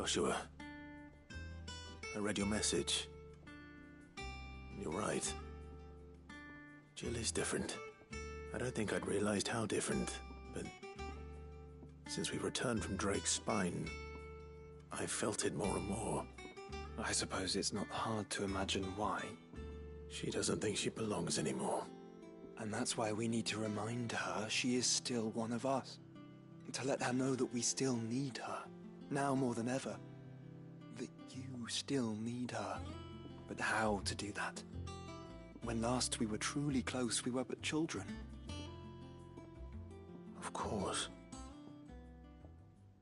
Joshua, I read your message. You're right. Jill is different. I don't think I'd realized how different, but since we returned from Drake's spine, I've felt it more and more. I suppose it's not hard to imagine why. She doesn't think she belongs anymore. And that's why we need to remind her she is still one of us. To let her know that we still need her, now more than ever. That you still need her. But how to do that? When last we were truly close, we were but children. Of course.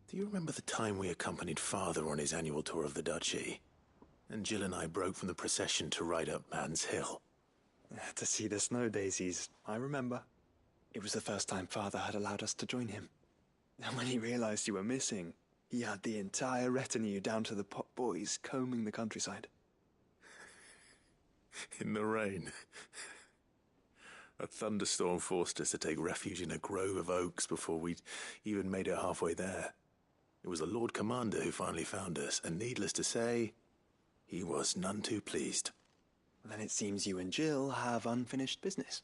Do you remember the time we accompanied Father on his annual tour of the Duchy? And Jill and I broke from the procession to ride up Man's Hill. To see the snow daisies, I remember. It was the first time Father had allowed us to join him. And when he realized you were missing, he had the entire retinue down to the pot boys combing the countryside. In the rain. A thunderstorm forced us to take refuge in a grove of oaks before we'd even made it halfway there. It was the Lord Commander who finally found us, and needless to say, he was none too pleased. Then it seems you and Jill have unfinished business.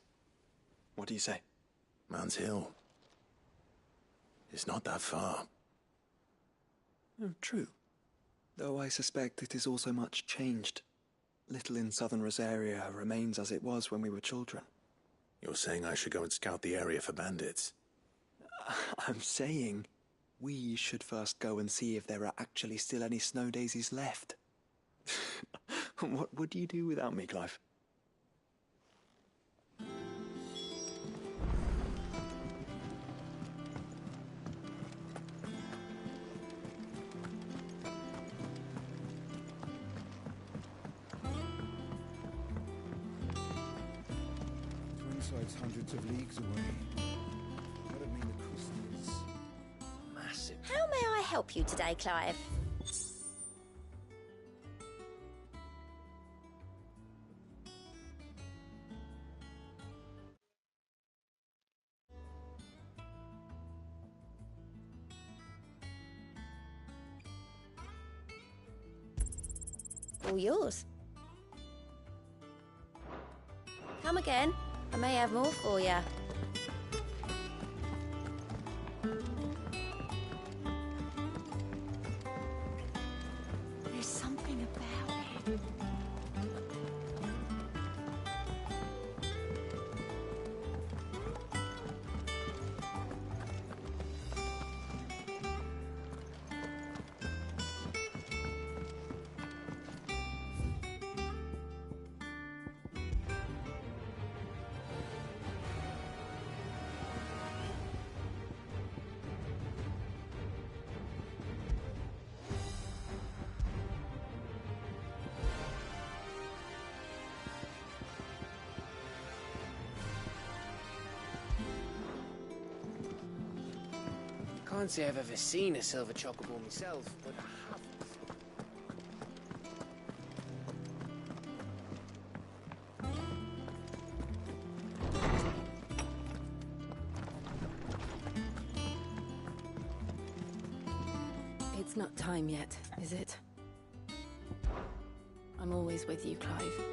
What do you say? Man's Hill. It's not that far. Oh, true. Though I suspect it is also much changed. Little in southern Rosaria remains as it was when we were children. You're saying I should go and scout the area for bandits? I'm saying we should first go and see if there are actually still any snow daisies left. What would you do without me, Clive? Twinside's hundreds of leagues away. I don't mean the coast is massive. How may I help you today, Clive? All yours. Come again. I may have more for you. There's something about it. Can't say I've ever seen a silver chocobo myself, but I have. It's not time yet, is it? I'm always with you, Clive.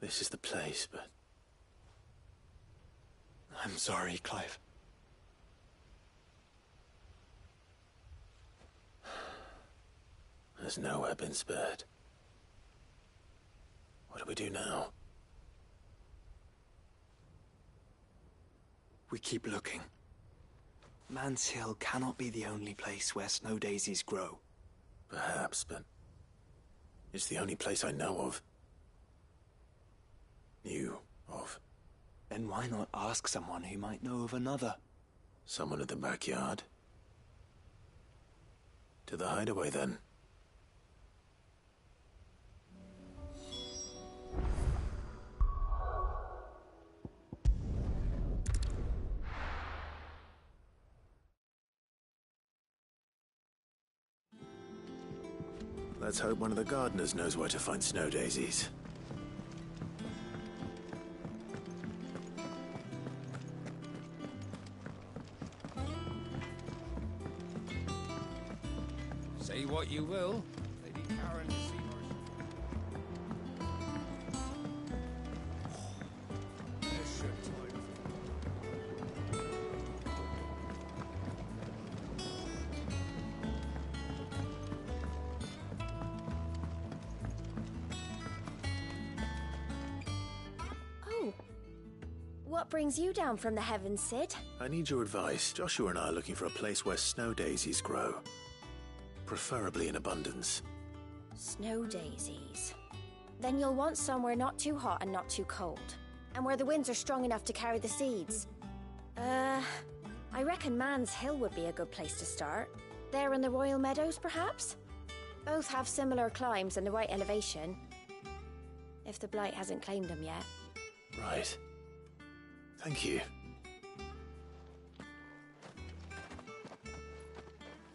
This is the place, but I'm sorry, Clive. has nowhere been spared. What do we do now? We keep looking. Man's Hill cannot be the only place where snow daisies grow. Perhaps, but it's the only place I know of. Knew of. Then why not ask someone who might know of another? Someone at the backyard. To the hideaway, then. Let's hope one of the gardeners knows where to find snow daisies. Say what you will, Lady Karen Seymour. There's your time. Oh. What brings you down from the heavens, Sid? I need your advice. Joshua and I are looking for a place where snow daisies grow. Preferably in abundance. Snow daisies. Then you'll want somewhere not too hot and not too cold. And where the winds are strong enough to carry the seeds. I reckon Man's Hill would be a good place to start. There in the Royal Meadows, perhaps? Both have similar climbs and the right elevation. If the Blight hasn't claimed them yet. Right. Thank you.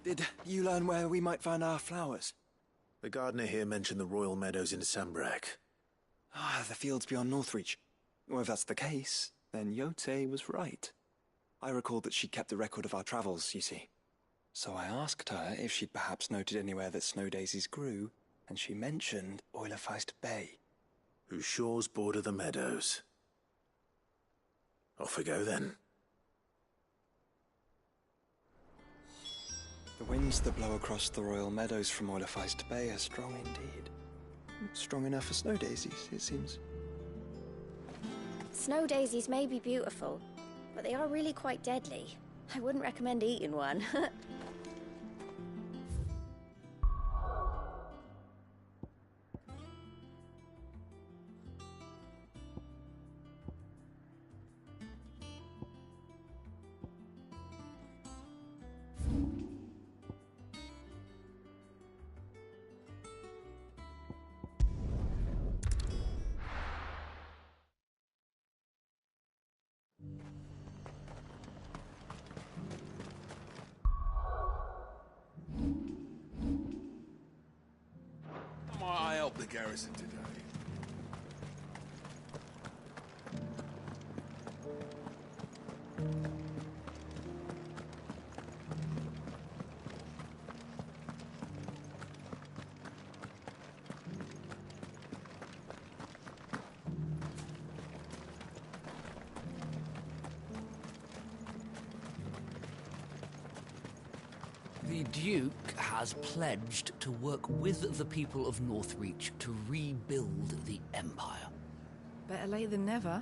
Did you learn where we might find our flowers? The gardener here mentioned the Royal Meadows in Sambrak. Ah, the fields beyond Northreach. Well, if that's the case, then Yote was right. I recalled that she'd kept the record of our travels, you see. So I asked her if she'd perhaps noted anywhere that snow daisies grew, and she mentioned Oilefeist Bay. Whose shores border the meadows. Off we go then. The winds that blow across the Royal Meadows from Oilefeist Bay are strong indeed. Strong enough for snow daisies, it seems. Snow daisies may be beautiful, but they are really quite deadly. I wouldn't recommend eating one. Might I help the garrison today? The Duke has pledged to work with the people of Northreach to rebuild the Empire. Better late than never.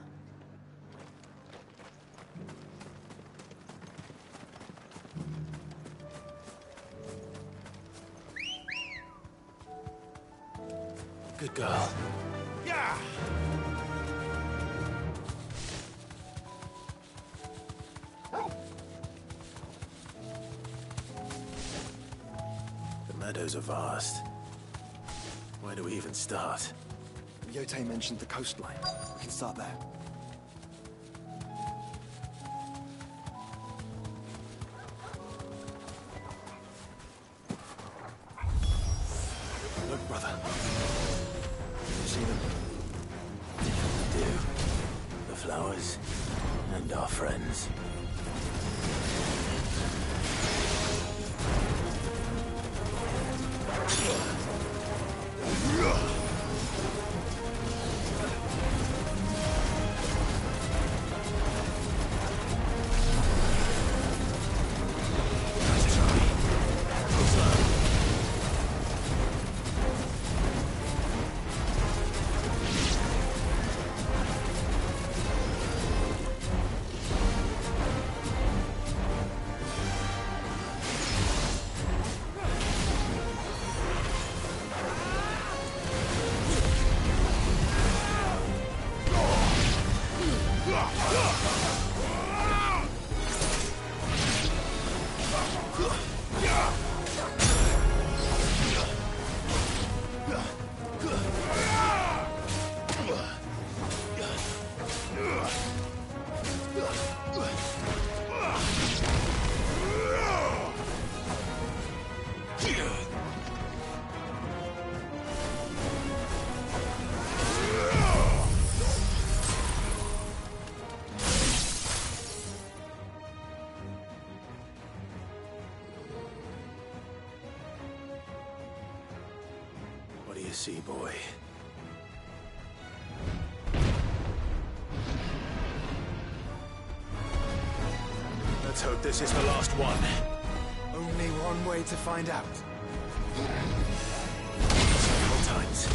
Good girl. Yeah! The meadows are vast. Where do we even start? Yote mentioned the coastline. We can start there. Look, brother. You see them? I do. The flowers and our friends. Sea boy. Let's hope this is the last one. Only one way to find out. Several times.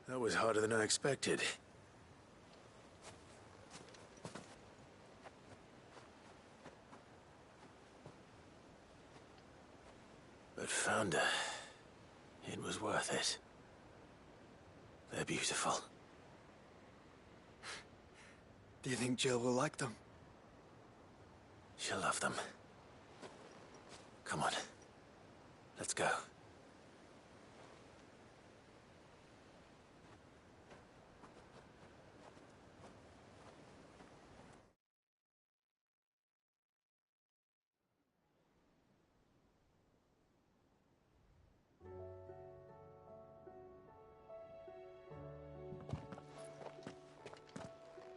That was harder than I expected. But found her. It was worth it. They're beautiful. Do you think Jill will like them? She'll love them. Come on. Let's go.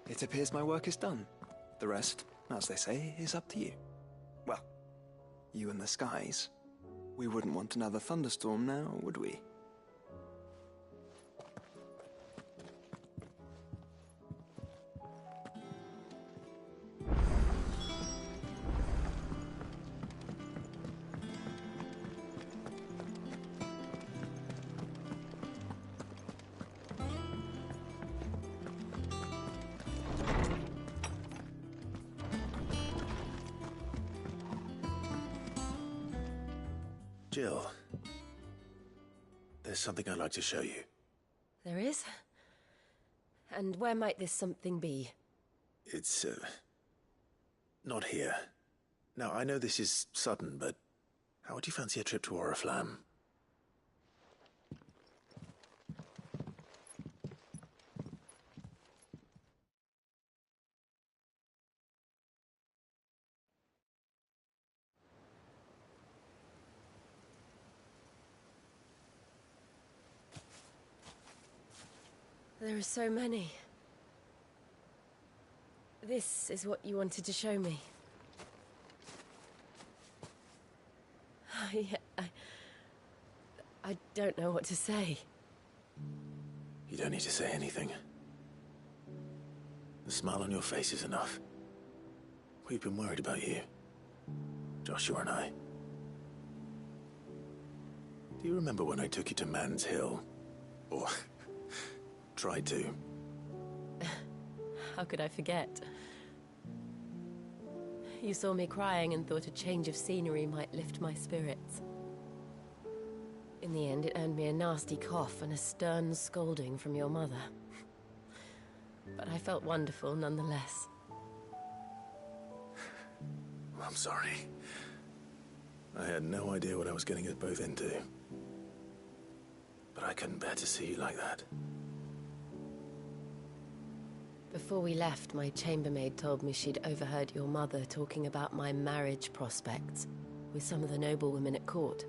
It appears my work is done. The rest, as they say, is up to you. Well, you and the skies. We wouldn't want another thunderstorm now, would we? Jill, there's something I'd like to show you. There is? And where might this something be? It's, not here. Now, I know this is sudden, but how would you fancy a trip to Oriflamme? There are so many. This is what you wanted to show me. I don't know what to say. You don't need to say anything. The smile on your face is enough. We've been worried about you. Joshua and I. Do you remember when I took you to Man's Hill? Or tried to? How could I forget? You saw me crying and thought a change of scenery might lift my spirits. In the end, it earned me a nasty cough and a stern scolding from your mother. but I felt wonderful nonetheless. I'm sorry. I had no idea what I was getting us both into. But I couldn't bear to see you like that. Before we left, my chambermaid told me she'd overheard your mother talking about my marriage prospects with some of the noblewomen at court.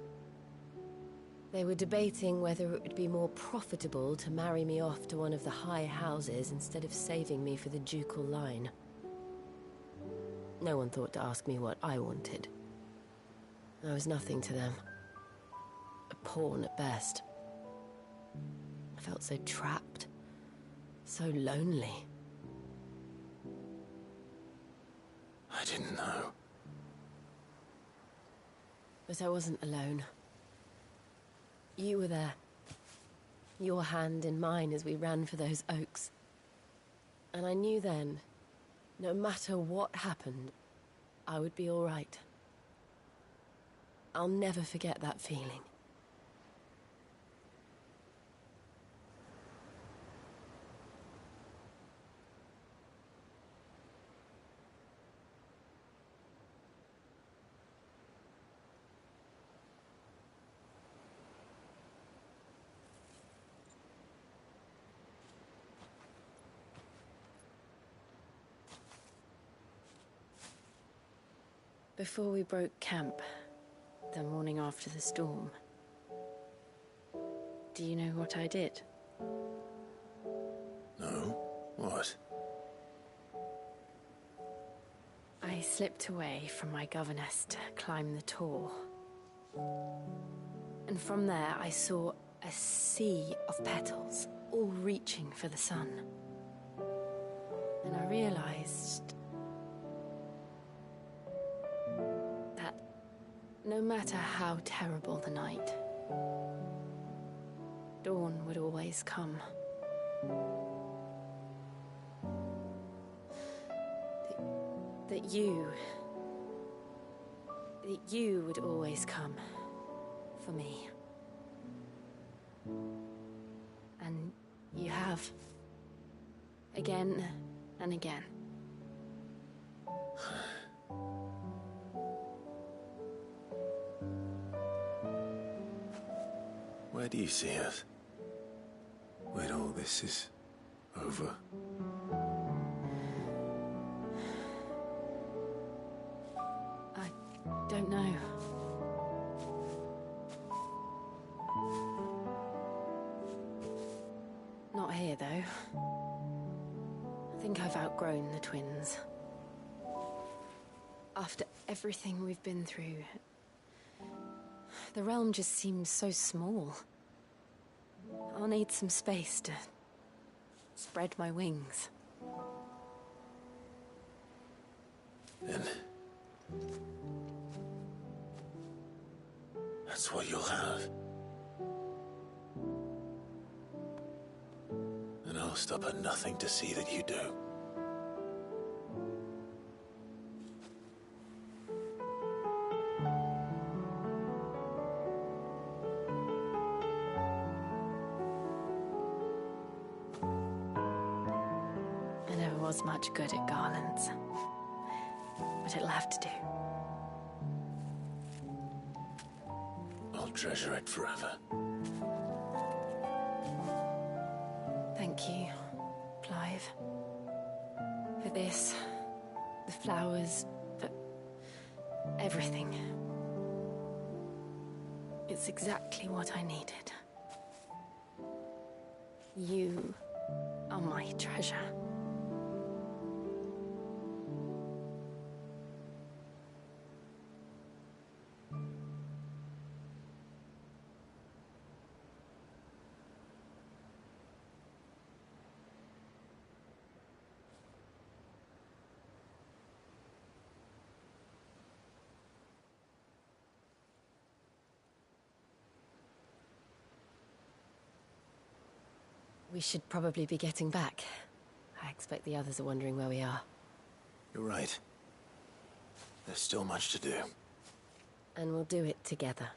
They were debating whether it would be more profitable to marry me off to one of the high houses instead of saving me for the ducal line. No one thought to ask me what I wanted. I was nothing to them. A pawn at best. I felt so trapped, so lonely. I didn't know. But I wasn't alone. You were there. Your hand in mine as we ran for those oaks. And I knew then, no matter what happened, I would be all right. I'll never forget that feeling. Before we broke camp, the morning after the storm, do you know what I did? No? What? I slipped away from my governess to climb the tor. And from there I saw a sea of petals, all reaching for the sun. And I realized that no matter how terrible the night, dawn would always come. That you would always come for me. And you have. Again and again. Where do you see us? When all this is over? I don't know. Not here, though. I think I've outgrown the twins. After everything we've been through, the realm just seems so small. I'll need some space to spread my wings. Then that's what you'll have. And I'll stop at nothing to see that you do. I never was much good at garlands, but it'll have to do. I'll treasure it forever. Thank you, Clive. For this, the flowers, for everything. It's exactly what I needed. You are my treasure. We should probably be getting back. I expect the others are wondering where we are. You're right. There's still much to do. And we'll do it together.